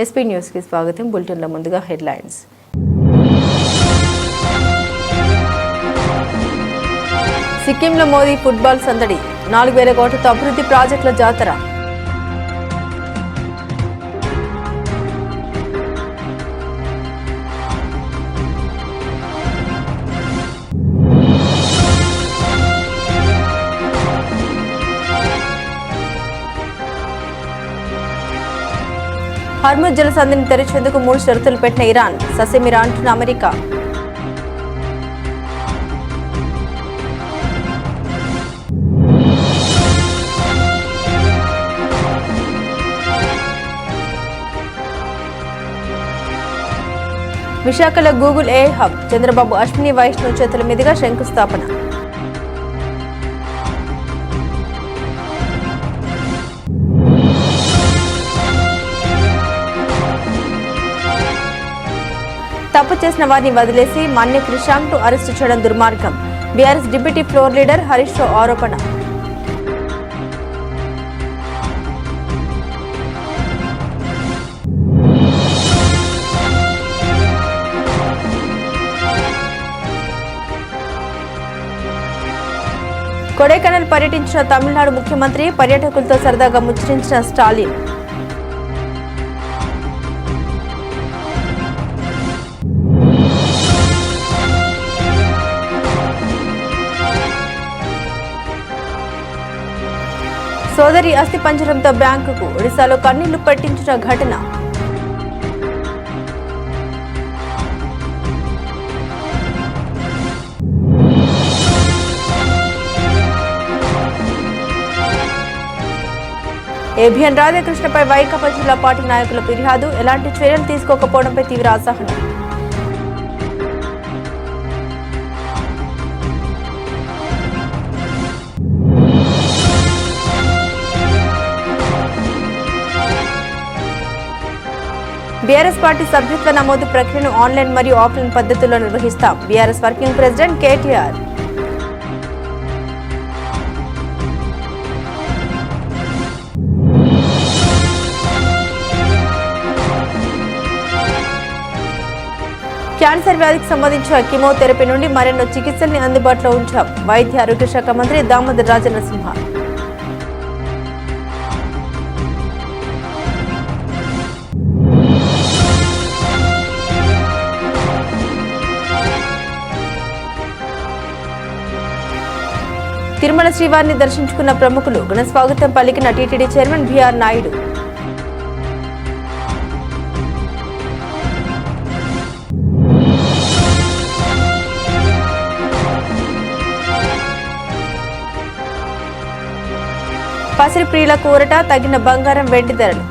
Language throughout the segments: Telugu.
ఎస్పీ న్యూస్ కి స్వాగతం. బులెటిన్లో ముందుగా హెడ్లైన్స్. సిక్కింలో మోదీ ఫుట్బాల్ సందడి. 4000 కోట్లతో అభివృద్ధి ప్రాజెక్టుల జాతర. హర్ముజ్ జలసంధిని తెరిచేందుకు 3 షరతులు పెట్టిన ఇరాన్. ససేమిరా అంటున్న అమెరికా. విశాఖలో Google AI hub. Chandrababu Ashwini Vaishnaw చేతుల మీదుగా శంకుస్థాపన. తప్పు చేసిన వారిని వదిలేసి మన్య క్రిషాంక్ను అరెస్టు చేయడం దుర్మార్గం. BRS deputy floor leader Harish Rao ఆరోపణ. కొడైకెనాల్ పర్యటించిన తమిళనాడు ముఖ్యమంత్రి. పర్యాటకులతో సరదాగా ముచ్చరించిన స్టాలిన్. సోదరి అస్థి పంజరంతో బ్యాంకుకు. ఒడిశాలో కన్నీళ్లు పట్టించిన ఘటన. ఏబిఎన్ రాధాకృష్ణపై వైకాపా జిల్లా పార్టీ నాయకుల ఫిర్యాదు. ఎలాంటి చర్యలు తీసుకోకపోవడంపై తీవ్ర అసహనం. బీఆర్ఎస్ పార్టీ సభ్యత్వ నమోదు ప్రక్రియను ఆన్లైన్ మరియు ఆఫ్లైన్ పద్ధతుల్లో నిర్వహిస్తాం. BRS working president KTR. Cancer వ్యాధికి సంబంధించిన కీమోథెరపీ నుండి మరెన్నో చికిత్సల్ని అందుబాటులో ఉంచాం. వైద్య ఆరోగ్య శాఖ మంత్రి దామోదర్ రాజనరసింహ. తిరుమల శ్రీవారిని దర్శించుకున్న ప్రముఖులు. ఘన స్వాగతం పలికిన టీటీడీ చైర్మన్ బిఆర్ నాయుడు. పసిరి ప్రియులకు ఊరట. తగిన బంగారం వెండి ధరలు.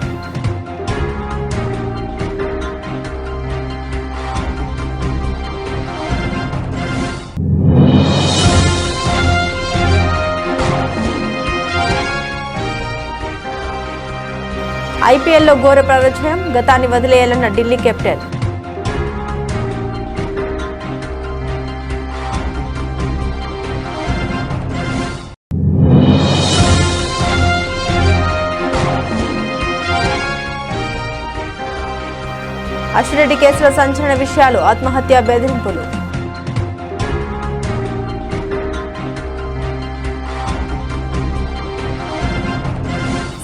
ఐపీఎల్లో ఘోర పరాజయం. గతాన్ని వదిలేయాలన్న ఢిల్లీ కెప్టెన్. అశ్విరెడ్డి కేసులో సంచలన విషయాలు. ఆత్మహత్య బెదిరింపులు.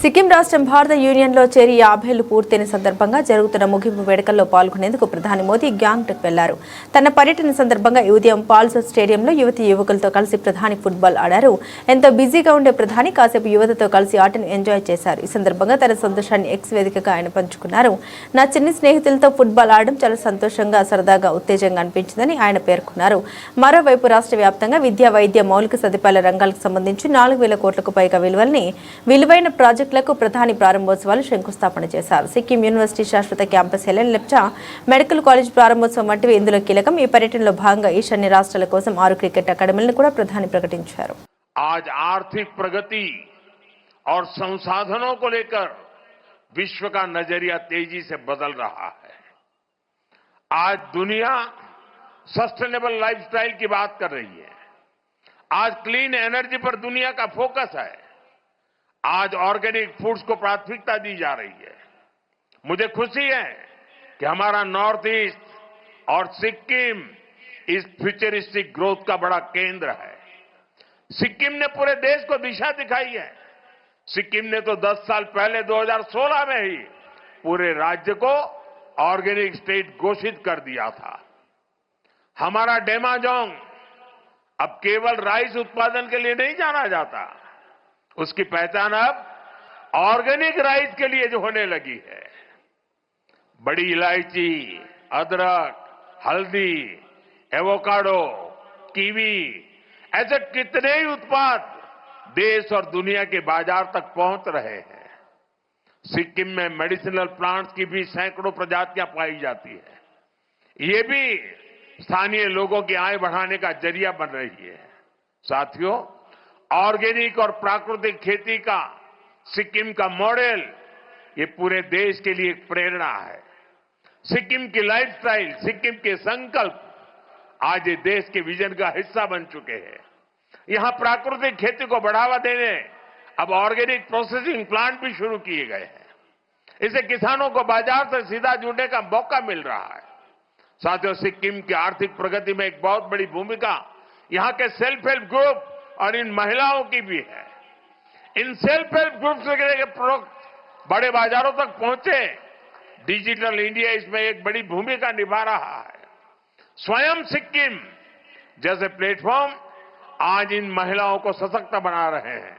సిక్కిం రాష్ట్రం భారత యూనియన్లో చేరి 50 ఏళ్లు పూర్తయిన సందర్భంగా జరుగుతున్న ముగింపు వేడుకల్లో పాల్గొనేందుకు ప్రధాని మోదీ గ్యాంగ్టక్ వెళ్లారు. తన పర్యటన సందర్భంగా ఈ ఉదయం పాల్సర్ స్టేడియంలో యువతీ యువకులతో కలిసి ప్రధాని ఫుట్బాల్ ఆడారు. ఎంతో బిజీగా ఉండే ప్రధాని కాసేపు యువతతో కలిసి ఆటను ఎంజాయ్ చేశారు. ఈ సందర్భంగా తన సంతోషాన్ని ఎక్స్ వేదికగా ఆయన పంచుకున్నారు. నా చిన్న స్నేహితులతో ఫుట్బాల్ ఆడడం చాలా సంతోషంగా, సరదాగా, ఉత్తేజంగా అనిపించిందని ఆయన పేర్కొన్నారు. మరోవైపు రాష్ట్ర వ్యాప్తంగా విద్యా, వైద్య, మౌలిక సదుపాయాల రంగాలకు సంబంధించి 4000 కోట్లకు పైగా విలువైన ప్రాజెక్టులకు ప్రధాని ప్రారంభోత్సవాలు శంకుస్థాపన చేశారు. సిక్కిం యూనివర్సిటీ శాశ్వత campus Helen Lepcha medical college ప్రారంభోత్సవం వంటివి ఇందులో కీలకం. ఈ పర్యటనలో భాగంగా ఈశాన్య రాష్ట్రాల కోసం 6 క్రికెట్ అకాడమీలను కూడా ప్రధాని ప్రకటించారు. आज आर्थिक प्रगति और संसाधनों को लेकर विश्व का नजरिया तेजी से बदल रहा है. आज दुनिया सस्टेनेबल लाइफस्टाइल की बात कर रही है. आज क्लीन एनर्जी पर दुनिया का फोकस है. आज ऑर्गेनिक फूड्स को प्राथमिकता दी जा रही है. मुझे खुशी है कि हमारा नॉर्थ ईस्ट और सिक्किम इस फ्यूचरिस्टिक ग्रोथ का बड़ा केंद्र है। सिक्किम ने पूरे देश को दिशा दिखाई है। सिक्किम ने तो 10 साल पहले 2016 में ही पूरे राज्य को ऑर्गेनिक स्टेट घोषित कर दिया था। हमारा डेमाजोंग अब केवल राइस उत्पादन के लिए नहीं जाना जाता, उसकी पहचान अब ऑर्गेनिक राइस के लिए जो होने लगी है। बड़ी इलायची, अदरक, हल्दी, एवोकाडो, कीवी, ऐसे कितने ही उत्पाद देश और दुनिया के बाजार तक पहुंच रहे हैं। सिक्किम में मेडिसिनल प्लांट्स की भी सैकड़ों प्रजातियां पाई जाती है। ये भी स्थानीय लोगों की आय बढ़ाने का जरिया बन रही है। साथियों, ऑर्गेनिक और प्राकृतिक खेती का सिक्किम का मॉडल ये पूरे देश के लिए एक प्रेरणा है। सिक्किम की लाइफस्टाइल, सिक्किम के संकल्प आज ये देश के विजन का हिस्सा बन चुके हैं। यहां प्राकृतिक खेती को बढ़ावा देने अब ऑर्गेनिक प्रोसेसिंग प्लांट भी शुरू किए गए हैं। इससे किसानों को बाजार से सीधा जुड़ने का मौका मिल रहा है। साथियों, सिक्किम की आर्थिक प्रगति में एक बहुत बड़ी भूमिका यहां के सेल्फ हेल्प ग्रुप और इन महिलाओं की भी है। इन सेल्फ हेल्प ग्रुप के प्रोडक्ट बड़े बाजारों तक पहुंचे, डिजिटल इंडिया इसमें एक बड़ी भूमिका निभा रहा है। स्वयं सिक्किम जैसे प्लेटफॉर्म आज इन महिलाओं को सशक्त बना रहे हैं।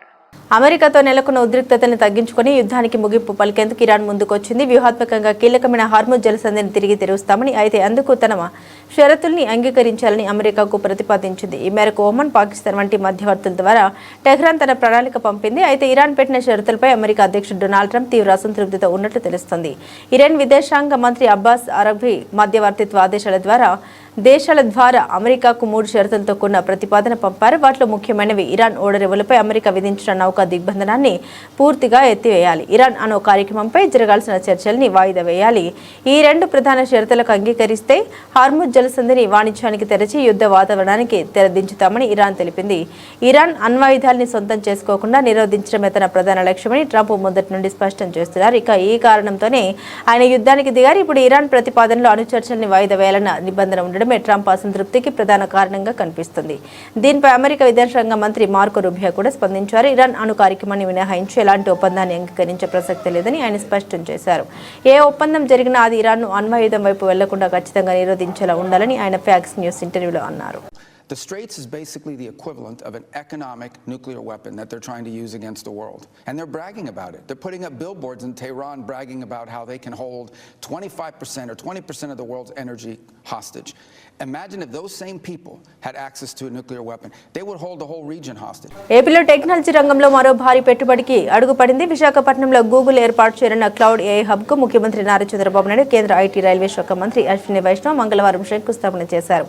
అమెరికాతో నెలకొన్న ఉద్రిక్తతను తగ్గించుకుని యుద్ధానికి ముగింపు పలికేందుకు ఇరాన్ ముందుకొచ్చింది. వ్యూహాత్మకంగా కీలకమైన హార్ముజ్ జలసంధిని తిరిగి తెరుస్తామని, అయితే అందుకు తన షరతుల్ని అంగీకరించాలని అమెరికాకు ప్రతిపాదించింది. ఈ మేరకు ఒమన్, పాకిస్తాన్ వంటి మధ్యవర్తుల ద్వారా టెహ్రాన్ తన ప్రణాళిక పంపింది. అయితే ఇరాన్ పెట్టిన షరతులపై అమెరికా అధ్యక్షుడు డొనాల్డ్ ట్రంప్ తీవ్ర అసంతృప్తితో ఉన్నట్లు తెలుస్తోంది. ఇరాన్ విదేశాంగ మంత్రి అబ్బాస్ అరగ్వి మధ్యవర్తిత్వ దేశాల ద్వారా అమెరికాకు 3 షరతులతో కూడిన ప్రతిపాదన పంపారు. వాటిలో ముఖ్యమైనవి ఇరాన్ ఓడరేవులపై అమెరికా విధించిన నౌకా దిగ్బంధనాన్ని పూర్తిగా ఎత్తివేయాలి, ఇరాన్ అణు కార్యక్రమంపై జరగాల్సిన చర్చల్ని వాయిదా వేయాలి. ఈ 2 ప్రధాన షరతులకు అంగీకరిస్తే హార్ముజ్ జలసంధిని వాణిజ్యానికి తెరచి యుద్ధ వాతావరణానికి తెరదించుతామని ఇరాన్ తెలిపింది. ఇరాన్ అణ్వాయుధాల్ని సొంతం చేసుకోకుండా నిరోధించడమే తన ప్రధాన లక్ష్యమని ట్రంప్ మొదటి నుండి స్పష్టం చేస్తున్నారు. ఇక ఈ కారణంతోనే ఆయన యుద్ధానికి దిగారు. ఇప్పుడు ఇరాన్ ప్రతిపాదనలో అణు చర్చల్ని వాయిదా వేయాలన్న నిబంధన ఉండడమే ట్రంప్ అసంతృప్తికి ప్రధాన కారణంగా కనిపిస్తుంది. దీనిపై అమెరికా విదేశాంగ మంత్రి మార్కో రూబియో కూడా స్పందించారు. ఇరాన్ అణు కార్యక్రమాన్ని మినహాయించి ఎలాంటి ఒప్పందాన్ని అంగీకరించే ప్రసక్తి లేదని ఆయన స్పష్టం చేశారు. ఏ ఒప్పందం జరిగినా అది ఇరాన్ను అణ్వాయుధం వైపు వెళ్లకుండా ఖచ్చితంగా నిరోధించేలా ఉండాలని ఆయన ఫ్యాక్స్ న్యూస్ ఇంటర్వ్యూలో అన్నారు. The Straits is basically the equivalent of an economic nuclear weapon that they're trying to use against the world. And they're bragging about it. They're putting up billboards in Tehran bragging about how they can hold 25% or 20% of the world's energy hostage. Imagine if those same people had access to a nuclear weapon. They would hold the whole region hostage. ఏపీలో టెక్నాలజీ రంగంలో మరో భారీ పెట్టుబడికి అడుగుపడింది. విశాఖపట్నంలో గూగుల్ ఏర్పాటు చేయనున్న క్లౌడ్ ఏఐ హబ్కు ముఖ్యమంత్రి నారా చంద్రబాబు నాయుడు, కేంద్ర ఐటీ రైల్వే శాఖ మంత్రి అశ్విని వైష్ణవ్ మంగళవారం శంకుస్థాపన చేశారు.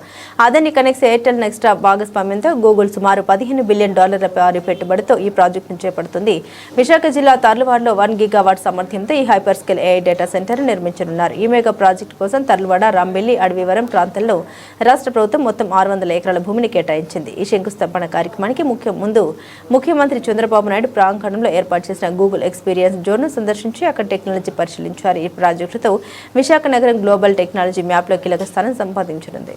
అదాని కనెక్ట్స్ ఎయిర్టెల్ నెక్స్ట్ భాగస్వామ్యంతో గూగుల్ సుమారు $15 బిలియన్ భారీ పెట్టుబడితో ఈ ప్రాజెక్టును చేపడుతుంది. విశాఖ జిల్లా తర్లువాడలో 1 గిగావాట్ సామర్థ్యంతో ఈ hyper scale AI data centre నిర్మించనున్నారు. ఈ మెగా ప్రాజెక్టు కోసం తర్లువాడ, రాంబెల్లి, అడవివరం ప్రాంతాల్లో రాష్ట్ర ప్రభుత్వం మొత్తం 600 ఎకరాల భూమిని కేటాయించింది. ఈ శంకుస్థాపన కార్యక్రమానికి ముఖ్యమంత్రి చంద్రబాబు నాయుడు ప్రాంగణంలో ఏర్పాటు చేసిన గూగుల్ ఎక్స్పీరియన్స్ జోన్ను సందర్శించి అక్కడ టెక్నాలజీ పరిశీలించారు. ఈ ప్రాజెక్టుతో విశాఖ నగరం గ్లోబల్ టెక్నాలజీ మ్యాప్లో కీలక స్థానం సంపాదించనుంది.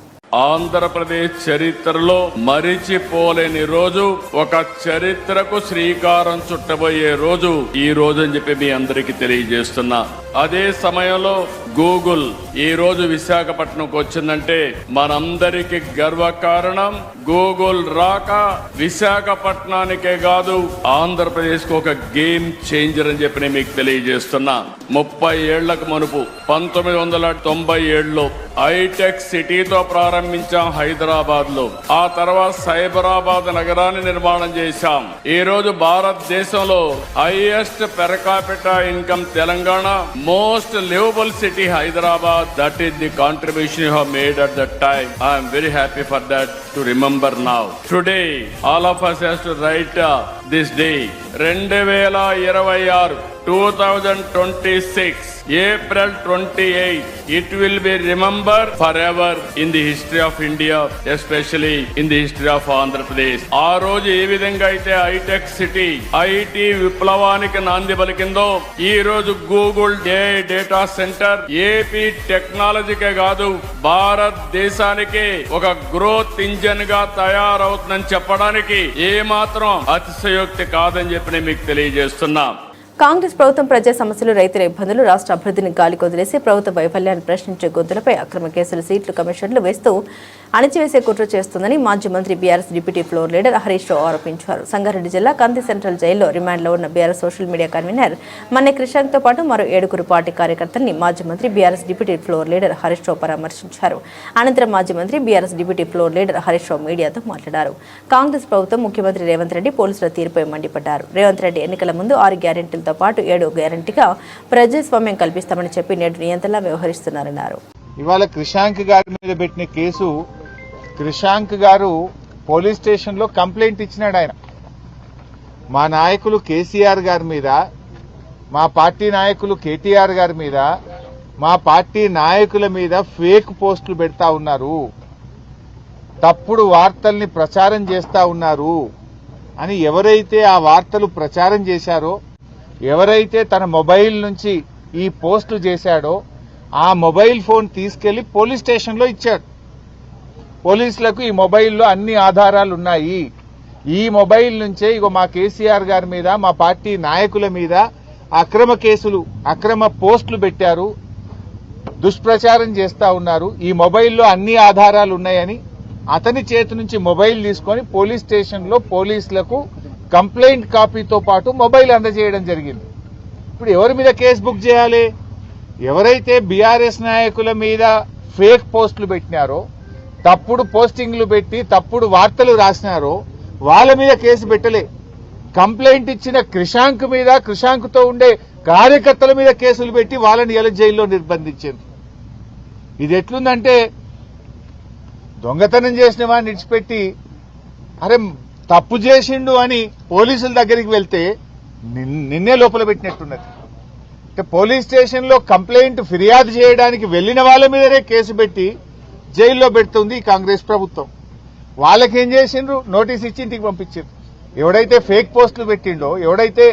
ఆంధ్రప్రదేశ్ చరిత్రలో మరిచిపోలేని రోజు, ఒక చరిత్రకు శ్రీకారం చుట్టబోయే రోజు ఈ రోజు అని చెప్పి మీ అందరికీ తెలియజేస్తున్నా. అదే సమయంలో గూగుల్ ఈ రోజు విశాఖపట్నంకు వచ్చిందంటే మనందరికీ గర్వకారణం. గూగుల్ రాక విశాఖపట్నానికే కాదు ఆంధ్రప్రదేశ్ కు ఒక గేమ్ చేంజర్ అని చెప్పి మీకు తెలియజేస్తున్నా. 30 ఏళ్లకు మునుపు 1997లో హైటెక్ సిటీతో ప్రారంభించాం హైదరాబాద్ లో. ఆ తర్వాత సైబరాబాద్ నగరాన్ని నిర్మాణం చేశాం. ఈ రోజు భారతదేశంలో highest per capita income Telangana, most liveable city Hyderabad. That is the contribution you have made at that time. I am very happy for that to remember now. Today, all of us has to write this day. 2026 2026, April 28, it will be remembered forever in the history of India, especially in the history of Andhra Pradesh. ఆ రోజు ఏ విధంగా అయితే హైటెక్ సిటీ ఐటీ విప్లవానికి నాంది పలికిందో, ఈ రోజు గూగుల్ డేటా సెంటర్ ఏపీ టెక్నాలజీకే కాదు భారతదేశానికి ఒక గ్రోత్ ఇంజన్ గా తయారవుతుందని చెప్పడానికి ఏమాత్రం అతిశయోక్తి కాదని చెప్పి నేను మీకు తెలియజేస్తున్నా. కాంగ్రెస్ ప్రభుత్వం ప్రజా సమస్యలు, రైతుల ఇబ్బందులు, రాష్ట్ర అభివృద్ధిని గాలికి వదిలేసి ప్రభుత్వ వైఫల్యాన్ని ప్రశ్నించే గొంతులపై అక్రమ కేసులు, సీట్లు, కమిషన్లు వేస్తూ అణిచివేసే కుట్ర చేస్తుందని మాజీ మంత్రి BRS deputy floor leader Harish Rao ఆరోపించారు. సంగారెడ్డి జిల్లా కంది సెంట్రల్ జైల్లో రిమాండ్లో ఉన్న BRS social media convener Manne కృష్ణతో పాటు మరో 7 పార్టీ కార్యకర్తల్ని మాజీ మంత్రి BRS deputy floor leader Harish Rao పరామర్శించారు. అనంతరం మాజీ మంత్రి BRS deputy floor leader Harish Rao మీడియాతో మాట్లాడారు. కాంగ్రెస్ ప్రభుత్వం, ముఖ్యమంత్రి రేవంత్ రెడ్డి పోలీసుల తీరుపై మండిపడ్డారు. రేవంత్ రెడ్డి ఎన్నికల ముందు 6 గ్యారెంటీలతో పాటు 7 గ్యారెంటీగా ప్రజాస్వామ్యం కల్పిస్తామని చెప్పి నేడు నియంతలా వ్యవహరిస్తున్నారన్నారు. ఇవాళ కృషాంక్ గారి మీద పెట్టిన కేసు, కృషాంక్ గారు పోలీస్ స్టేషన్ లో కంప్లైంట్ ఇచ్చినాడు. ఆయన మా నాయకులు కేసీఆర్ గారి మీద, మా పార్టీ నాయకులు కేటీఆర్ గారి మీద, మా పార్టీ నాయకుల మీద ఫేక్ పోస్టులు పెడతా ఉన్నారు, తప్పుడు వార్తల్ని ప్రచారం చేస్తా ఉన్నారు అని ఎవరైతే ఆ వార్తలు ప్రచారం చేశారో, ఎవరైతే తన మొబైల్ నుంచి ఈ పోస్టులు చేశాడో ఆ మొబైల్ ఫోన్ తీసుకెళ్లి పోలీస్ స్టేషన్ లో ఇచ్చాడు. పోలీసులకు ఈ మొబైల్లో అన్ని ఆధారాలు ఉన్నాయి, ఈ మొబైల్ నుంచే ఇగో మా కేసీఆర్ గారి మీద, మా పార్టీ నాయకుల మీద అక్రమ కేసులు, అక్రమ పోస్టులు పెట్టారు, దుష్ప్రచారం చేస్తా ఉన్నారు, ఈ మొబైల్లో అన్ని ఆధారాలు ఉన్నాయని అతని చేతి నుంచి మొబైల్ తీసుకొని పోలీస్ స్టేషన్ లో పోలీసులకు కంప్లైంట్ కాపీతో పాటు మొబైల్ అందజేయడం జరిగింది. ఇప్పుడు ఎవరి మీద కేసు బుక్ చేయాలి? ఎవరైతే బీఆర్ఎస్ నాయకుల మీద ఫేక్ పోస్టులు పెట్టినారో, తప్పుడు పోస్టింగ్లు పెట్టి తప్పుడు వార్తలు రాసినారో వాళ్ళ మీద కేసు పెట్టలే. కంప్లైంట్ ఇచ్చిన కృషాంక్ మీద, కృషాంక్ తో ఉండే కార్యకర్తల మీద కేసులు పెట్టి వాళ్ళని ఎలా జైల్లో నిర్బంధించింది. ఇది ఎట్లుందంటే, దొంగతనం చేసిన వాడిని విడిచిపెట్టి అరే తప్పు చేసిండు అని పోలీసుల దగ్గరికి వెళ్తే నిన్నే లోపల పెట్టినట్టున్నది. అంటే పోలీస్ స్టేషన్ లో కంప్లైంట్ ఫిర్యాదు చేయడానికి వెళ్లిన వాళ్ళ మీదనే కేసు పెట్టి జైల్లో పెడుతుంది ఈ కాంగ్రెస్ ప్రభుత్వం. వాళ్ళకేం చేసిండ్రు? నోటీస్ ఇచ్చి ఇంటికి పంపించారు. ఎవడైతే ఫేక్ పోస్టులు పెట్టిండో, ఎవడైతే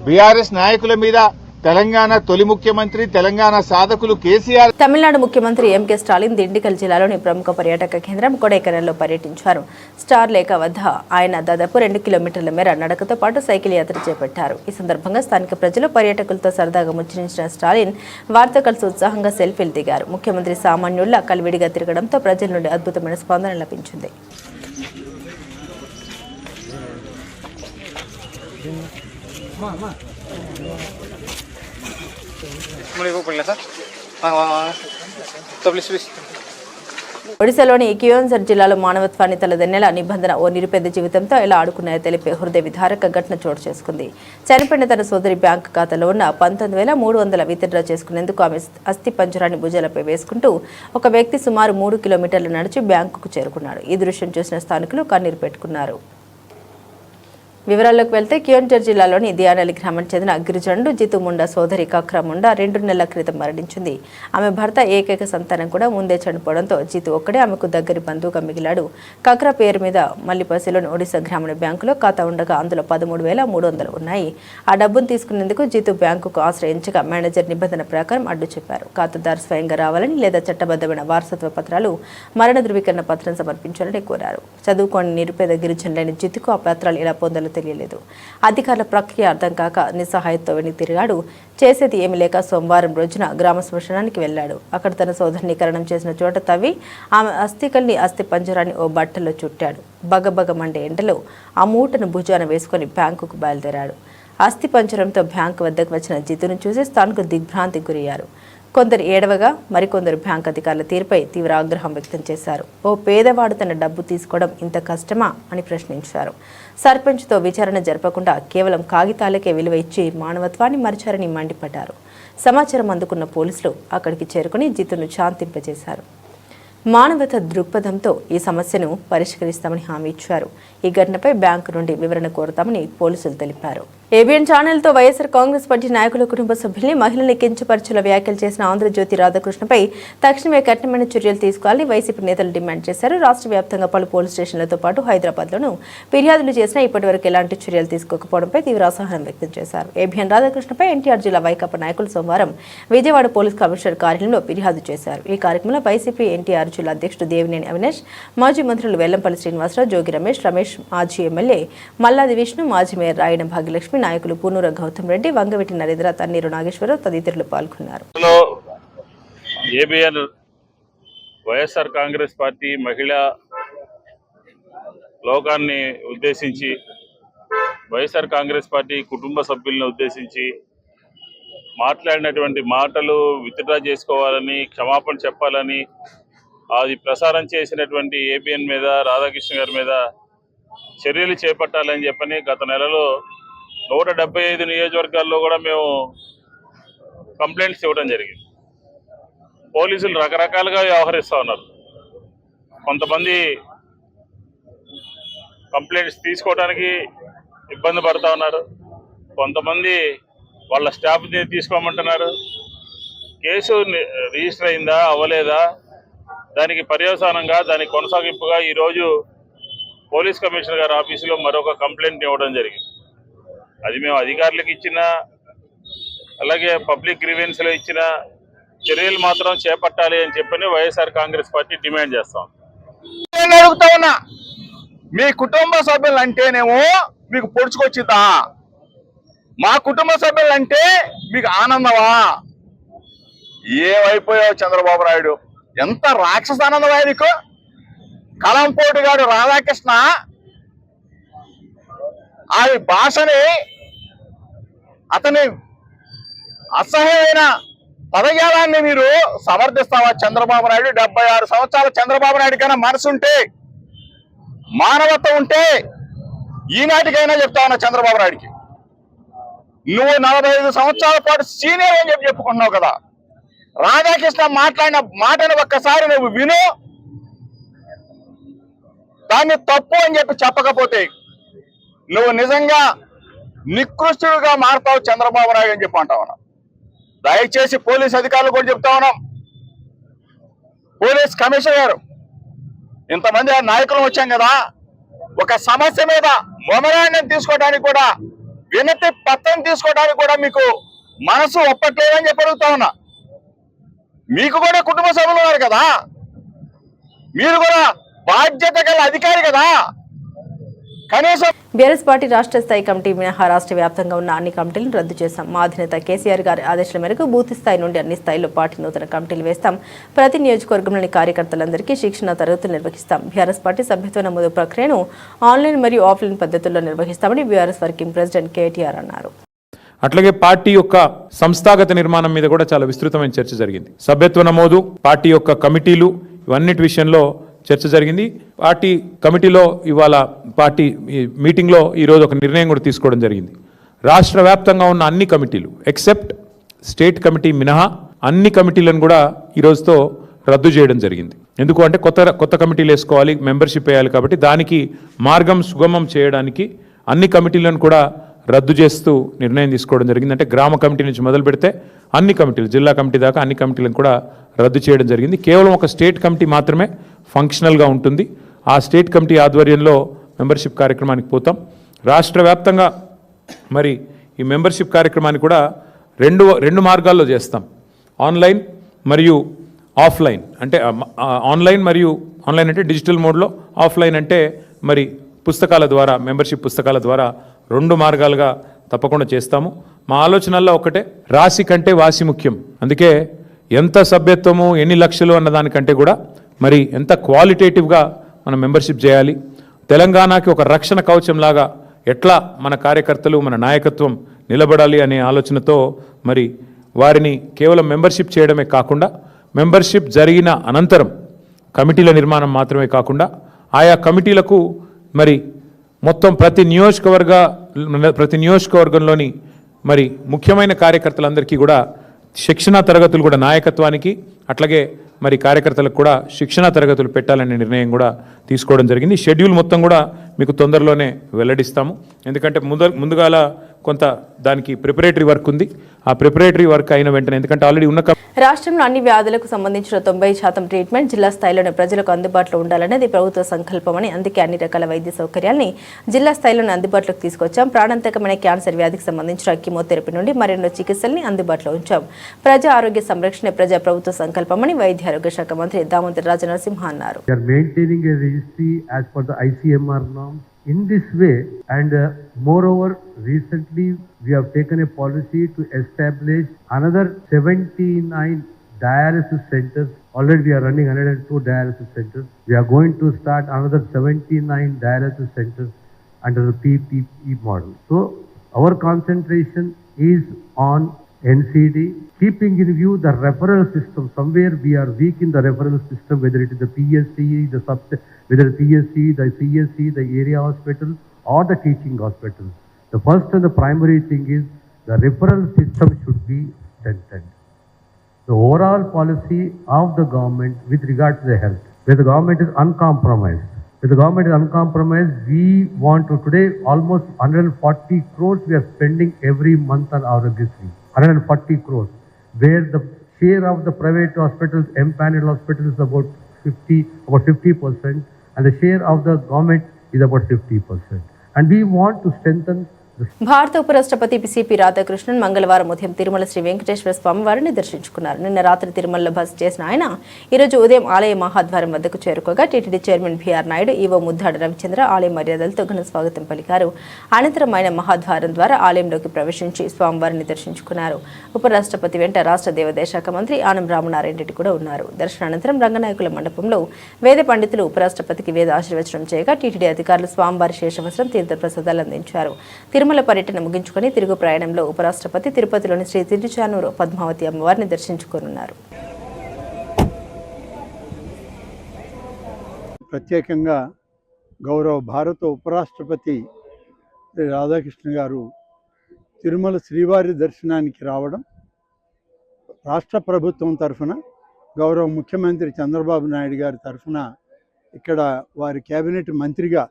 బీఆర్ఎస్ నాయకుల మీద తెలంగాణ తొలి ముఖ్యమంత్రి, తెలంగాణ సాధకులు కేసీఆర్. తమిళనాడు ముఖ్యమంత్రి ఎంకే స్టాలిన్ దిండిగల్ జిల్లాలోని ప్రముఖ పర్యాటక కేంద్రం కొడైకెనాల్లో పర్యటించారు. స్టార్ లేక్ వద్ద ఆయన దాదాపు 2 కిలోమీటర్ల మేర నడకతో పాటు సైకిల్ యాత్ర చేపట్టారు. ఈ సందర్భంగా స్థానిక ప్రజలు, పర్యాటకులతో సరదాగా ముచ్చరించిన స్టాలిన్ వారితో కలిసి ఉత్సాహంగా సెల్ఫీలు దిగారు. ముఖ్యమంత్రి సామాన్యుల్లా కలివిడిగా తిరగడంతో ప్రజల నుండి అద్భుతమైన స్పందన లభించింది. ఒడిశాలోని కియోన్జర్ జిల్లాలో మానవత్వాన్ని తలదన్నెల నిబంధన ఓ నిరుపేద జీవితంతో ఎలా ఆడుకున్నాయో తెలిపే హృదయ విదారక ఘటన చోటు చేసుకుంది. చనిపోయిన తన సోదరి బ్యాంకు ఖాతాలో ఉన్న 19,300 విత్డ్రా చేసుకునేందుకు ఆమె అస్థి పంజరాన్ని భుజాలపై వేసుకుంటూ ఒక వ్యక్తి సుమారు 3 కిలోమీటర్లు నడిచి బ్యాంకుకు చేరుకున్నాడు. ఈ దృశ్యం చూసిన స్థానికులు కన్నీరు పెట్టుకున్నారు. వివరాల్లోకి వెళ్తే కియోన్జర్ జిల్లాలోని దియానలి గ్రామానికి చెందిన గిరిజనుడు జితు ముండా సోదరి కక్రా ముండా 2 నెలల క్రితం మరణించింది. ఆమె భర్త ఏకైక సంతానం కూడా ముందే చనిపోవడంతో జితు ఒక్కడే ఆమెకు దగ్గరి బంధువుగా మిగిలాడు. కక్రా పేరు మీద మల్లిపసిలోని ఒడిశా గ్రామీణ బ్యాంకులో ఖాతా ఉండగా అందులో 13,300 ఉన్నాయి. ఆ డబ్బును తీసుకునేందుకు జితు బ్యాంకుకు ఆశ్రయించగా మేనేజర్ నిబంధన ప్రకారం అడ్డు చెప్పారు. ఖాతాదారు స్వయంగా రావాలని లేదా చట్టబద్ధమైన వారసత్వ పత్రాలు, మరణ ధృవీకరణ పత్రం సమర్పించాలని కోరారు. చదువుకోని నిరుపేద గిరిజనులైన జితుకు ఆ పత్రాలు ఎలా పొందాలో తెలియలేదు. అధికారుల ప్రక్రియ అర్థం కాక నిస్సహాయంతో వెనక్కి తిరిగాడు. చేసేది ఏమి లేక సోమవారం రోజున గ్రామ శ్మశానానికి వెళ్లాడు. అక్కడ తన సోదరిని ఖననం చేసిన చోట తవ్వి ఆమె అస్థికల్ని, అస్థి పంజరాన్ని ఓ బట్టలో చుట్టాడు. బగబగ మండే ఎండలో ఆ మూటను భుజాన వేసుకుని బ్యాంకుకు బయలుదేరాడు. అస్థి పంజరంతో బ్యాంకు వద్దకు వచ్చిన జితును చూసి స్థానికులు దిగ్భ్రాంతికి గురయ్యారు. కొందరు ఏడవగా మరికొందరు బ్యాంక్ అధికారుల తీరుపై తీవ్ర ఆగ్రహం వ్యక్తం చేశారు. ఓ పేదవాడు తన డబ్బు తీసుకోవడం ఇంత కష్టమా అని ప్రశ్నించారు. సర్పంచ్తో విచారణ జరపకుండా కేవలం కాగితాలకే విలువ ఇచ్చి మానవత్వాన్ని మరిచారని మండిపడ్డారు. సమాచారం అందుకున్న పోలీసులు అక్కడికి చేరుకుని జితును శాంతింపజేశారు. మానవత దృక్పథంతో ఈ సమస్యను పరిష్కరిస్తామని హామీ ఇచ్చారు. ఈ ఘటనపై బ్యాంకు నుండి వివరణ కోరుతామని పోలీసులు తెలిపారు. ఏబిఎన్ ఛానల్తో వైఎస్ఆర్ కాంగ్రెస్ పార్టీ నాయకుల కుటుంబ సభ్యుల్ని మహిళల్ని కించపరిచేలా వ్యాఖ్యలు చేసిన ఆంధ్రజ్యోతి రాధాకృష్ణపై తక్షణమే కఠినమైన చర్యలు తీసుకోవాలని వైసీపీ నేతలు డిమాండ్ చేశారు. రాష్ట్ర వ్యాప్తంగా పలు పోలీస్ స్టేషన్లతో పాటు హైదరాబాద్లోనూ ఫిర్యాదులు చేసినా ఇప్పటివరకు ఎలాంటి చర్యలు తీసుకోకపోవడంపై తీవ్ర అసహనం వ్యక్తం చేశారు. ఏబిఎన్ రాధాకృష్ణపై ఎన్టీఆర్ జిల్లా వైకాపా నాయకులు సోమవారం విజయవాడ పోలీస్ కమిషనర్ కార్యాలయంలో ఫిర్యాదు చేశారు. ఈ కార్యక్రమంలో వైసీపీ ఎన్టీఆర్ జిల్లా అధ్యక్షుడు దేవినేని అవినాష్, మాజీ మంత్రులు వెల్లంపల్లి శ్రీనివాసరావు, జోగి రమేష్, మాజీ ఎమ్మెల్యే మల్లాది విష్ణు, మాజీ మేయర్ రాయడం భాగ్యలక్ష్మి, నాయకులు పూనూర గౌతమ్ రెడ్డి, వంగవీటి నరేంద్ర, తన్నీరు నాగేశ్వరరావు తదితరులు పాల్గొన్నారు. ఏబిఎన్ వైఎస్ఆర్ కాంగ్రెస్ పార్టీ మహిళా లోకాన్ని ఉద్దేశించి, వైఎస్ఆర్ కాంగ్రెస్ పార్టీ కుటుంబ సభ్యులను ఉద్దేశించి మాట్లాడినటువంటి మాటలు విత్డ్రా చేసుకోవాలని, క్షమాపణ చెప్పాలని, అది ప్రసారం చేసినటువంటి ఏబిఎన్ మీద, రాధాకృష్ణ గారి మీద చర్యలు చేపట్టాలని చెప్పని గత నెలలో 175 నియోజకవర్గాల్లో కూడా మేము కంప్లైంట్స్ ఇవ్వడం జరిగింది. పోలీసులు రకరకాలుగా వ్యవహరిస్తూ ఉన్నారు. కొంతమంది కంప్లైంట్స్ తీసుకోవడానికి ఇబ్బంది పడుతూ ఉన్నారు, కొంతమంది వాళ్ళ స్టాఫ్ని తీసుకోమంటున్నారు. కేసు రిజిస్టర్ అయిందా అవ్వలేదా దానికి పర్యవసానంగా, దానికి కొనసాగింపుగా ఈరోజు పోలీస్ కమిషనర్ గారి ఆఫీసులో మరొక కంప్లైంట్ ఇవ్వడం జరిగింది. అది మేము అధికారులకు ఇచ్చిన, అలాగే పబ్లిక్ గ్రీవెన్స్లో ఇచ్చిన చర్యలు మాత్రం చేపట్టాలి అని చెప్పని వైఎస్ఆర్ కాంగ్రెస్ పార్టీ డిమాండ్ చేస్తాం. నేను అడుగుతా ఉన్నా, మీ కుటుంబ సభ్యులు అంటేనేమో మీకు పొడుచుకొచ్చిద్దా? మా కుటుంబ సభ్యులు అంటే మీకు ఆనందమా? ఏమైపోయావు చంద్రబాబు నాయుడు? ఎంత రాక్షస ఆనందమా నీకు? కలంపోటు గారు రాధాకృష్ణ ఆ భాషని, అతని అసహ్యమైన పదజాలాన్ని మీరు సమర్థిస్తావా చంద్రబాబు నాయుడు? 76 సంవత్సరాల చంద్రబాబు నాయుడు కన్నా మనసుంటే, మానవత్వం ఉంటే ఈనాటికైనా చెప్తా ఉన్నా చంద్రబాబు నాయుడికి, నువ్వు 45 సంవత్సరాల పాటు సీనియర్ అని చెప్పి చెప్పుకున్నావు కదా. రాధాకృష్ణ మాట్లాడిన మాటను ఒక్కసారి నువ్వు విను, దాన్ని తప్పు అని చెప్పి చెప్పకపోతే నువ్వు నిజంగా నికృష్టుడుగా మారుతావు చంద్రబాబు నాయుడు అని చెప్పి అంటా ఉన్నాం. దయచేసి పోలీస్ అధికారులు కూడా చెప్తా ఉన్నాం, పోలీస్ కమిషనర్ గారు, ఇంతమంది నాయకులు వచ్చాం కదా, ఒక సమస్య మీద మొమరాండం తీసుకోవడానికి కూడా, వినతి పత్రం తీసుకోవడానికి కూడా మీకు మనసు ఒప్పట్లేదని చెప్పి అడుగుతా ఉన్నా. మీకు కూడా కుటుంబ సభ్యులు ఉన్నారు కదా, మీరు కూడా బాధ్యత గల అధికారి కదా. కనీసం బీఆర్ఎస్ పార్టీ రాష్ట్ర స్థాయి కమిటీ మినహా రాష్ట్ర వ్యాప్తంగా ఉన్న అన్ని కమిటీలను రద్దు చేశాం. మా అధినేత కేసీఆర్ గారి ఆదేశాల మేరకు బూత్ స్థాయి నుండి అన్ని స్థాయిల్లో పార్టీ నూతన కమిటీలు వేస్తాం. ప్రతి నియోజకవర్గంలోని కార్యకర్తలందరికీ శిక్షణ తరగతులు నిర్వహిస్తాం. బీఆర్ఎస్ పార్టీ సభ్యత్వ నమోదు ప్రక్రియను ఆన్లైన్ మరియు ఆఫ్లైన్ పద్ధతుల్లో నిర్వహిస్తామని బీఆర్ఎస్ వర్కింగ్ ప్రెసిడెంట్ కేటీఆర్ అన్నారు. అట్లాగే పార్టీ యొక్క సంస్థాగత నిర్మాణం మీద కూడా చాలా విస్తృతమైన చర్చ జరిగింది. సభ్యత్వ నమోదు, పార్టీ యొక్క కమిటీలు, ఇవన్నిటి విషయంలో చర్చ జరిగింది. పార్టీ కమిటీలో ఇవాళ పార్టీ మీటింగ్లో ఈరోజు ఒక నిర్ణయం కూడా తీసుకోవడం జరిగింది. రాష్ట్ర వ్యాప్తంగా ఉన్న అన్ని కమిటీలు ఎక్సెప్ట్ స్టేట్ కమిటీ మినహా అన్ని కమిటీలను కూడా ఈరోజుతో రద్దు చేయడం జరిగింది. ఎందుకు అంటే కొత్త కమిటీలు వేసుకోవాలి, మెంబర్షిప్ వేయాలి, కాబట్టి దానికి మార్గం సుగమం చేయడానికి అన్ని కమిటీలను కూడా రద్దు చేస్తూ నిర్ణయం తీసుకోవడం జరిగింది. అంటే గ్రామ కమిటీ నుంచి మొదలు పెడితే అన్ని కమిటీలు, జిల్లా కమిటీ దాకా అన్ని కమిటీలను కూడా రద్దు చేయడం జరిగింది. కేవలం ఒక స్టేట్ కమిటీ మాత్రమే ఫంక్షనల్గా ఉంటుంది. ఆ స్టేట్ కమిటీ ఆధ్వర్యంలో మెంబర్షిప్ కార్యక్రమానికి పోతాం. రాష్ట్ర వ్యాప్తంగా మరి ఈ మెంబర్షిప్ కార్యక్రమాన్ని కూడా రెండు మార్గాల్లో చేస్తాం. ఆన్లైన్ మరియు ఆఫ్లైన్. అంటే ఆన్లైన్ అంటే డిజిటల్ మోడ్లో, ఆఫ్లైన్ అంటే మరి పుస్తకాల ద్వారా, మెంబర్షిప్ పుస్తకాల ద్వారా 2 మార్గాలుగా తప్పకుండా చేస్తాము. మా ఆలోచనల్లో ఒకటే, రాశి కంటే వాసి ముఖ్యం. అందుకే ఎంత సభ్యత్వము, ఎన్ని లక్షలు అన్న దానికంటే కూడా మరి ఎంత క్వాలిటేటివ్గా మనం మెంబర్షిప్ చేయాలి, తెలంగాణకి ఒక రక్షణ కవచంలాగా ఎట్లా మన కార్యకర్తలు, మన నాయకత్వం నిలబడాలి అనే ఆలోచనతో మరి వారిని కేవలం మెంబర్షిప్ చేయడమే కాకుండా, మెంబర్షిప్ జరిగిన అనంతరం కమిటీల నిర్మాణం మాత్రమే కాకుండా ఆయా కమిటీలకు మరి మొత్తం ప్రతి నియోజకవర్గంలోని మరి ముఖ్యమైన కార్యకర్తలందరికీ కూడా శిక్షణా తరగతులు కూడా, నాయకత్వానికి అట్లాగే మరి కార్యకర్తలకు కూడా శిక్షణా తరగతులు పెట్టాలనే నిర్ణయం కూడా తీసుకోవడం జరిగింది. షెడ్యూల్ మొత్తం కూడా మీకు తొందరలోనే వెల్లడిస్తాము. ఎందుకంటే ముందుగాల కొంత దానికి ప్రిపరేటరీ వర్క్ ఉంది. ఆ ప్రిపరేటరీ వర్క్ అయిన వెంటనే, ఎందుకంటే ఆల్రెడీ ఉన్న రాష్ట్రంలో అన్ని వ్యాధులకు సంబంధించిన 90% ట్రీట్మెంట్ జిల్లా స్థాయిలోనే ప్రజలకు అందుబాటులో ఉండాలనేది ప్రభుత్వ సంకల్పమని, అందుకే అన్ని రకాల వైద్య సౌకర్యాల్ని జిల్లా స్థాయిలోనే అందుబాటులోకి తీసుకొచ్చాం. ప్రాణాంతకమైన క్యాన్సర్ వ్యాధికి సంబంధించిన కీమోథెరపీ నుండి మరెన్నో చికిత్సల్ని అందుబాటులో ఉంచాం. ప్రజా ఆరోగ్య సంరక్షణ ప్రజా ప్రభుత్వ సంకల్పమని వైద్య ఆరోగ్య శాఖ మంత్రి దామోదర రాజనరసింహ అన్నారు. In this way, and moreover, recently we have taken a policy to establish another 79 dialysis centers. Already we are running 102 dialysis centers. We are going to start another 79 dialysis centers under the PPP model. So our concentration is on NCD, keeping in view the referral system. Somewhere we are weak in the referral system, whether it is the PSC, whether PSC, the CSC, the area hospital or the teaching hospital. The first and the primary thing is the referral system should be strengthened. The overall policy of the government with regard to the health, where the government is uncompromised. We want to today almost 140 crores we are spending every month on Aarogyasri. 140 crores, where the share of the private hospitals, empaneled hospitals is about 50%, and the share of the government is about 50%. And we want to strengthen భారత ఉపరాష్ట్రపతి పిసిపి రాధాకృష్ణన్ మంగళవారం ఉదయం తిరుమల శ్రీ వెంకటేశ్వర స్వామి వారిని దర్శించుకున్నారు. నిన్న రాత్రి తిరుమలలో బస చేసిన ఆయన ఈరోజు ఉదయం ఆలయ మహాద్వారం వద్దకు చేరుకోగా TTD chairman BR Naidu, EO Muddada Ravichandra ఆలయ మర్యాదలతో ఘన స్వాగతం పలికారు. అనంతరం ఆయన మహాద్వారం ద్వారా ఆలయంలోకి ప్రవేశించి స్వామివారిని దర్శించుకున్నారు. ఉపరాష్ట్రపతి వెంట రాష్ట్ర దేవాదాయ శాఖ మంత్రి ఆనం రామనారాయణ రెడ్డి కూడా ఉన్నారు. దర్శనానంతరం రంగనాయకుల మండపంలో వేద పండితులు ఉపరాష్ట్రపతికి వేద ఆశీర్వచనం చేయగా టీటీడీ అధికారులు స్వామివారి శేషవస్త్రం, తీర్థ ప్రసాదాలు అందించారు. తిరుమల పర్యటన ముగించుకొని తిరుగు ప్రయాణంలో ఉపరాష్ట్రపతి తిరుపతిలోని శ్రీ తిరుచానూరు పద్మావతి అమ్మవారిని దర్శించుకోనున్నారు. ప్రత్యేకంగా గౌరవ భారత ఉపరాష్ట్రపతి రాధాకృష్ణ గారు తిరుమల శ్రీవారి దర్శనానికి రావడం, రాష్ట్ర ప్రభుత్వం తరఫున గౌరవ ముఖ్యమంత్రి చంద్రబాబు నాయుడు గారి తరఫున ఇక్కడ వారి కేబినెట్ మంత్రిగా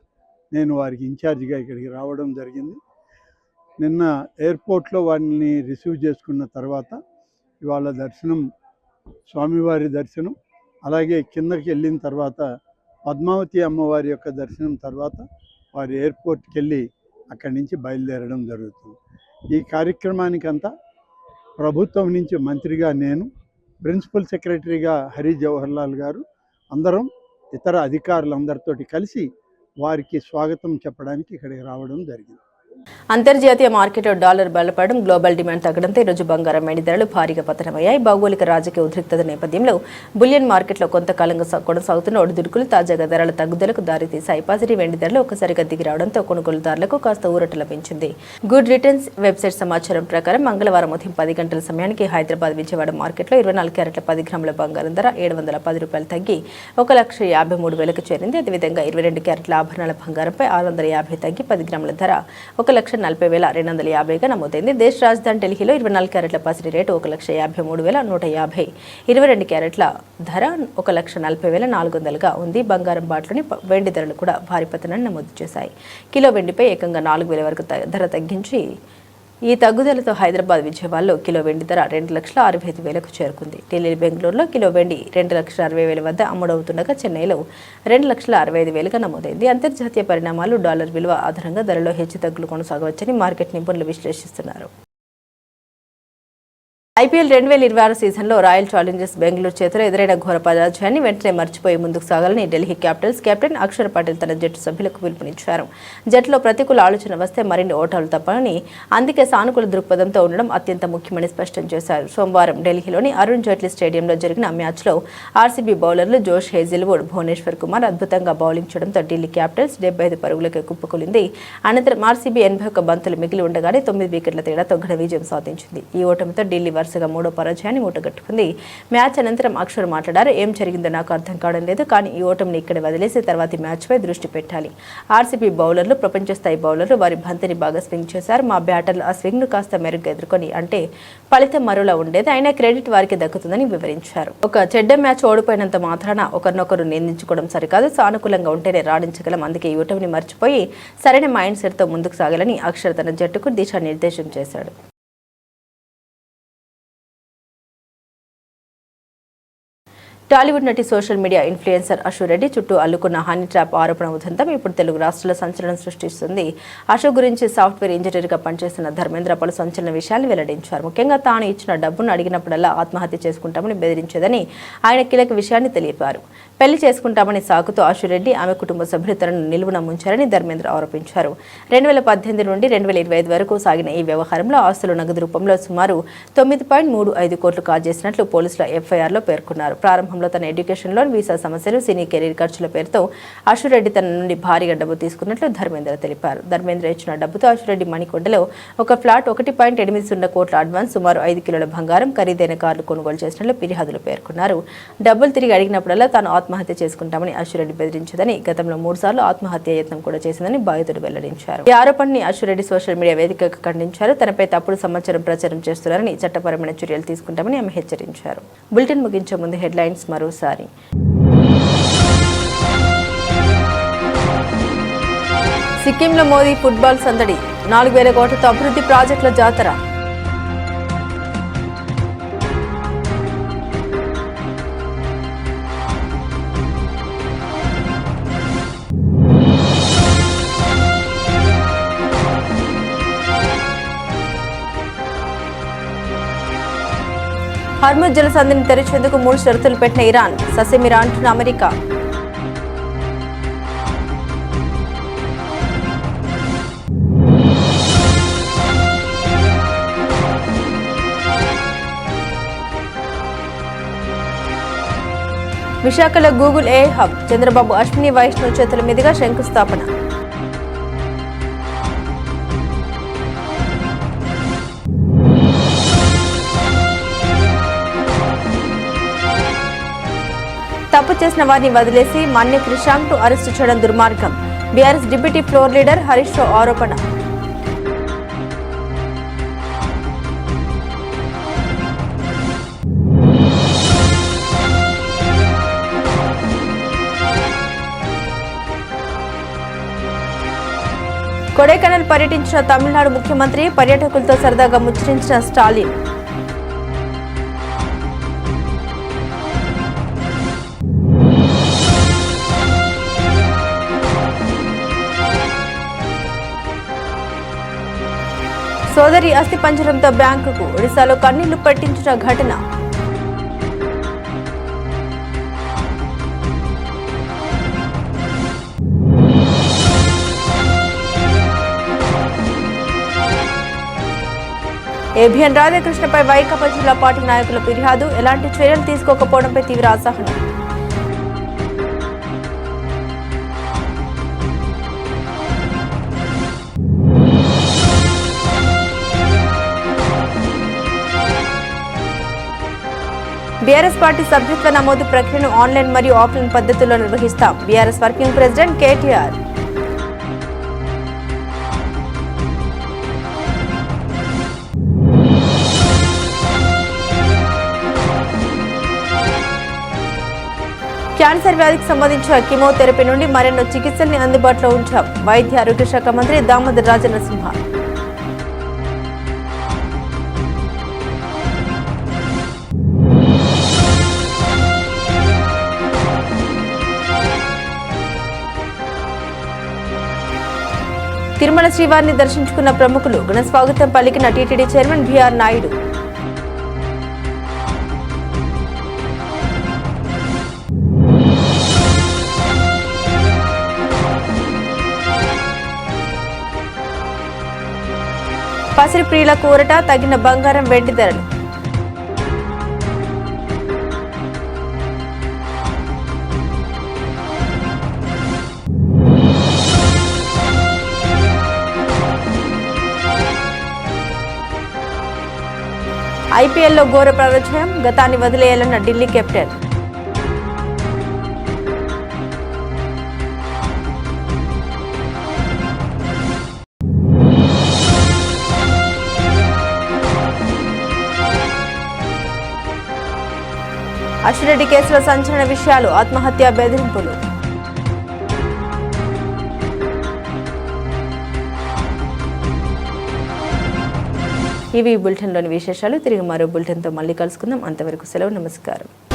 నేను వారికి ఇన్ఛార్జిగా ఇక్కడికి రావడం జరిగింది. నిన్న ఎయిర్పోర్ట్లో వారిని రిసీవ్ చేసుకున్న తర్వాత ఇవాళ దర్శనం, స్వామివారి దర్శనం, అలాగే కిందకి వెళ్ళిన తర్వాత పద్మావతి అమ్మవారి యొక్క దర్శనం తర్వాత వారి ఎయిర్పోర్ట్కి వెళ్ళి అక్కడి నుంచి బయలుదేరడం జరుగుతుంది. ఈ కార్యక్రమానికంతా ప్రభుత్వం నుంచి మంత్రిగా నేను, ప్రిన్సిపల్ సెక్రటరీగా హరి జవహర్ లాల్ గారు, అందరం ఇతర అధికారులందరితోటి కలిసి వారికి స్వాగతం చెప్పడానికి ఇక్కడికి రావడం జరిగింది. అంతర్జాతీయ మార్కెట్లో డాలర్ బలపడడం, గ్లోబల్ డిమాండ్ తగ్గడంతో ఈరోజు బంగారం, వెండి ధరలు భారీగా పతనమయ్యాయి. భౌగోళిక రాజకీయ ఉద్రిక్తత నేపథ్యంలో బులియన్ మార్కెట్లో కొంతకాలంగా కొనసాగుతున్న ఒడిదుడుకులు తాజాగా ధరల తగ్గుదలకు దారితీశాయి. పసిడి వెండి ధరలు ఒక్కసారిగా దిగి రావడంతో కొనుగోలుదారులకు కాస్త ఊరట లభించింది. గుడ్ రిటర్న్స్ వెబ్సైట్ సమాచారం ప్రకారం మంగళవారం ఉదయం 10 గంటల సమయానికి హైదరాబాద్, విజయవాడ మార్కెట్లో 24 క్యారెట్ల 10 గ్రాముల బంగారం ధర 710 రూపాయలు తగ్గి 1,53,000కు చేరింది. అదేవిధంగా 22 క్యారెట్ల ఆభరణాల బంగారంపై 650 తగ్గి 10 గ్రాముల ధర 1,40,250గా నమోదైంది. దేశ రాజధాని ఢిల్లీలో 24 క్యారెట్ల పసిడి రేటు 1,53,150, 22 క్యారెట్ల ధర 1,40,400గా ఉంది. బంగారం బాట్లోని వెండి ధరలు కూడా భారీ పతనాన్ని నమోదు చేశాయి. కిలో వెండిపై ఏకంగా 4,000 వరకు ధర తగ్గించి ఈ తగ్గుదలతో హైదరాబాద్, విజయవాడలో కిలో వెండి ధర 2,65,000కు చేరుకుంది. ఢిల్లీ, బెంగళూరులో కిలో వెండి 2,60,000 వద్ద అమ్ముడవుతుండగా చెన్నైలో 2,65,000గా నమోదైంది. అంతర్జాతీయ పరిణామాలు, డాలర్ విలువ ఆధారంగా ధరలో హెచ్చుతగ్గులు కొనసాగవచ్చని మార్కెట్ నిపుణులు విశ్లేషిస్తున్నారు. ఐపీఎల్ 2026 సీజన్లో రాయల్ ఛాలెంజర్స్ బెంగళూరు చేతిలో ఎదురైన ఘోర పరాజయాన్ని వెంటనే మర్చిపోయి ముందుకు సాగాలని ఢిల్లీ క్యాపిటల్స్ కెప్టెన్ అక్షర్ పటేల్ తన జట్టు సభ్యులకు పిలుపునిచ్చారు. జట్టులో ప్రతికూల ఆలోచన వస్తే మరిన్ని ఓటాలు తప్పని, అందుకే సానుకూల దృక్పథంతో ఉండడం అత్యంత ముఖ్యమని స్పష్టం చేశారు. సోమవారం ఢిల్లీలోని అరుణ్ జైట్లీ స్టేడియంలో జరిగిన మ్యాచ్లో ఆర్సీబీ బౌలర్లు జోష్ హేజిల్వుడ్, భువనేశ్వర్ కుమార్ అద్భుతంగా బౌలింగ్ చేయడంతో ఢిల్లీ క్యాపిటల్స్ 75 పరుగులకు కుప్పకూలింది. అనంతరం ఆర్సీబీ 81 బంతులు మిగిలి ఉండగానే 9 వికెట్ల తేడాతో ఘన విజయం సాధించింది. ఈ ఓటమితో ఢిల్లీ వరుస వరుసగా 3వ పరాజయాన్ని మూటగట్టుకుంది. మ్యాచ్ అనంతరం అక్షర్ మాట్లాడారు. ఏం జరిగిందో నాకు అర్థం కావడం లేదు, కానీ ఈ ఓటమిని ఇక్కడ వదిలేసి తర్వాతి మ్యాచ్పై దృష్టి పెట్టాలి. ఆర్సీబీ బౌలర్లు ప్రపంచ స్థాయి బౌలర్లు వారి బంతిని బాగా స్వింగ్ చేశారు. మా బ్యాటర్లు ఆ స్వింగ్ను కాస్త మెరుగ్గా ఎదుర్కొని అంటే ఫలితం మరోలా ఉండేది. అయినా క్రెడిట్ వారికి దక్కుతుందని వివరించారు. ఒక చెడ్డ మ్యాచ్ ఓడిపోయినంత మాత్రాన ఒకరినొకరు నిందించుకోవడం సరికాదు, సానుకూలంగా ఉంటేనే రాణించగలం. అందుకే ఈ ఓటమిని మర్చిపోయి సరైన మైండ్ సెట్తో ముందుకు సాగాలని అక్షర్ తన జట్టుకు దిశానిర్దేశం చేశాడు. టాలీవుడ్ నటి social media influencer Ashu Reddy చుట్టూ అల్లుకున్న హనీ ట్రాప్ ఆరోపణ ఉదంతం ఇప్పుడు తెలుగు రాష్ట్రాల్లో సంచలనం సృష్టిస్తుంది. అశు గురించి సాఫ్ట్వేర్ ఇంజనీర్గా పనిచేస్తున్న ధర్మేంద్ర పలు సంచలన విషయాలు వెల్లడించారు. ముఖ్యంగా తాను ఇచ్చిన డబ్బును అడిగినప్పుడల్లా ఆత్మహత్య చేసుకుంటామని బెదిరించేదని ఆయన కీలక విషయాన్ని తెలిపారు. పెళ్లి చేసుకుంటామని సాకుతూ అశు రెడ్డి ఆమె కుటుంబ సభ్యులు తనను నిలువున ముంచారని ధర్మేంద్ర ఆరోపించారు. 2018 నుండి 2025 వరకు సాగిన ఈ వ్యవహారంలో ఆస్తులు నగదు రూపంలో సుమారు 9.35 కోట్లు కాజేసినట్లు పోలీసుల ఎఫ్ఐఆర్లో పేర్కొన్నారు. ప్రారంభంలో తన ఎడ్యుకేషన్ లోన్, వీసా సమస్యలు, సినీ కెరీర్ ఖర్చుల పేరుతో అశురెడ్డి తన నుండి భారీగా డబ్బు తీసుకున్నట్లు ధర్మేంద్ర తెలిపారు. ధర్మేంద్ర ఇచ్చిన డబ్బుతో అశురెడ్డి మణికొండలో ఒక ఫ్లాట్, 1.80 కోట్ల అడ్వాన్స్, సుమారు 5 కిలోల బంగారం, ఖరీదైన కార్లు కొనుగోలు చేసినట్లు ఫిర్యాదులు పేర్కొన్నారు. డబ్బులు తిరిగి అడిగినప్పుడల్లా తాను ఆత్మహత్య చేసుకుంటామని అశురెడ్డి బెదిరించదని, గతంలో 3 సార్లు ఆత్మహత్య యత్నం కూడా చేసిందని బాధితుడు వెల్లడించారు. ఈ ఆరోపణని అశురెడ్డి సోషల్ మీడియా వేదికగా ఖండించారు. తనపై తప్పుడు సమాచారం ప్రచారం చేస్తున్నారని, చట్టపరమైన చర్యలు తీసుకుంటామని ఆమె హెచ్చరించారు. బులెటిన్ ముగించే ముందు హెడ్లైన్స్ మరోసారి. సిక్కింలో మోదీ ఫుట్బాల్ సందడి, 4,000 కోట్లతో అభివృద్ధి ప్రాజెక్టుల జాతర. హర్ముజ్ జలసంధిని తెరిచేందుకు 3 షరతులు పెట్టిన ఇరాన్, ససేమిరా అంటున్న అమెరికా. విశాఖలో Google AI hub, Chandrababu Ashwini Vaishnaw చేతుల మీదుగా శంకుస్థాపన. తప్పు చేసిన వారిని వదిలేసి మన్య క్రిషాంక్ను అరెస్టు చేయడం దుర్మార్గం, BRS deputy floor leader Harish Rao ఆరోపణ. కొడైకెనాల్ పర్యటించిన తమిళనాడు ముఖ్యమంత్రి, పర్యాటకులతో సరదాగా ముచ్చరించిన స్టాలిన్. సోదరి అస్థి పంజరంతో బ్యాంకుకు, ఒడిశాలో కన్నీళ్లు పట్టించిన ఘటన. ఏబిఎన్ రాధాకృష్ణపై వైకాపా జిల్లా పార్టీ నాయకుల ఫిర్యాదు, ఎలాంటి చర్యలు తీసుకోకపోవడంపై తీవ్ర అసహనం. బీఆర్ఎస్ పార్టీ సభ్యత్వ నమోదు ప్రక్రియను ఆన్లైన్ మరియు ఆఫ్లైన్ పద్ధతుల్లో నిర్వహిస్తాం, BRS working president KTR. Cancer వ్యాధికి సంబంధించిన కీమోథెరపీ నుండి మరెన్నో చికిత్సల్ని అందుబాటులో ఉంచాం, వైద్య ఆరోగ్య శాఖ మంత్రి దామోదర్ రాజనరసింహ. తిరుమల శ్రీవారిని దర్శించుకున్న ప్రముఖులు, ఘన స్వాగతం పలికిన టీటీడీ చైర్మన్ బీఆర్ నాయుడు. పసిరి ప్రియుల కూరట, తగిన బంగారం వెండి ధరలు. ఐపీఎల్లో ఘోర పరాజయం, గతాన్ని వదిలేయాలన్న ఢిల్లీ కెప్టెన్. అశ్విరెడ్డి కేసులో సంచలన విషయాలు, ఆత్మహత్య బెదిరింపులు. ఇవి బులెటిన్లోని విశేషాలు. తిరిగి మరో బులెటిన్తో మళ్ళీ కలుసుకుందాం. అంతవరకు సెలవు. నమస్కారం.